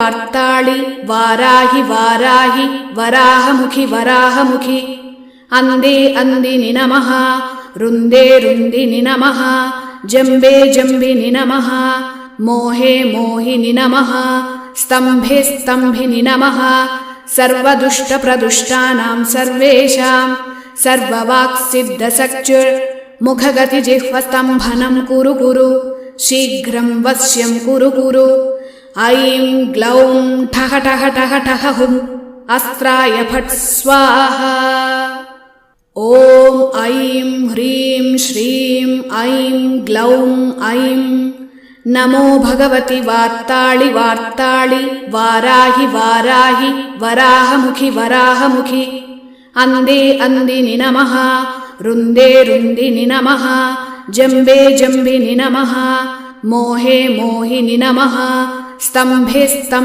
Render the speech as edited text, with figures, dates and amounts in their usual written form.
वार्ताळि वाराहि वाराहि वराहमुखि वराहमुखि अंदे अंदिनि नमः रुंदे रुंदिनि नमः जंबे जंबिनि नमः मोहे मोहिनि नमः स्तंभे स्तंभिनि नमः सर्वदुष्टप्रदुष्टानां सर्वेषां सर्ववाक्सिद्धसक्चुर्मुखगतिजिह्वस्तम्भनं कुरु कुरु शीघ्रं वश्यं कुरु कुरु ऐं ग्लौं ठः ठः ठः ठः हुं अस्त्राय फट् स्वाहा। ॐ ऐं ह्रीं श्रीं ऐं ग्लौं ऐं नमो भगवति वार्ताळि वार्ताळि वाराहि वाराहि वराहमुखि वराहमुखि अंदे अंदिनि नमः रुंदे रुंदिनि नमः जंबे जंबिनि नमः मोहे मोहिनि नमः स्तंभे स्तंभिनि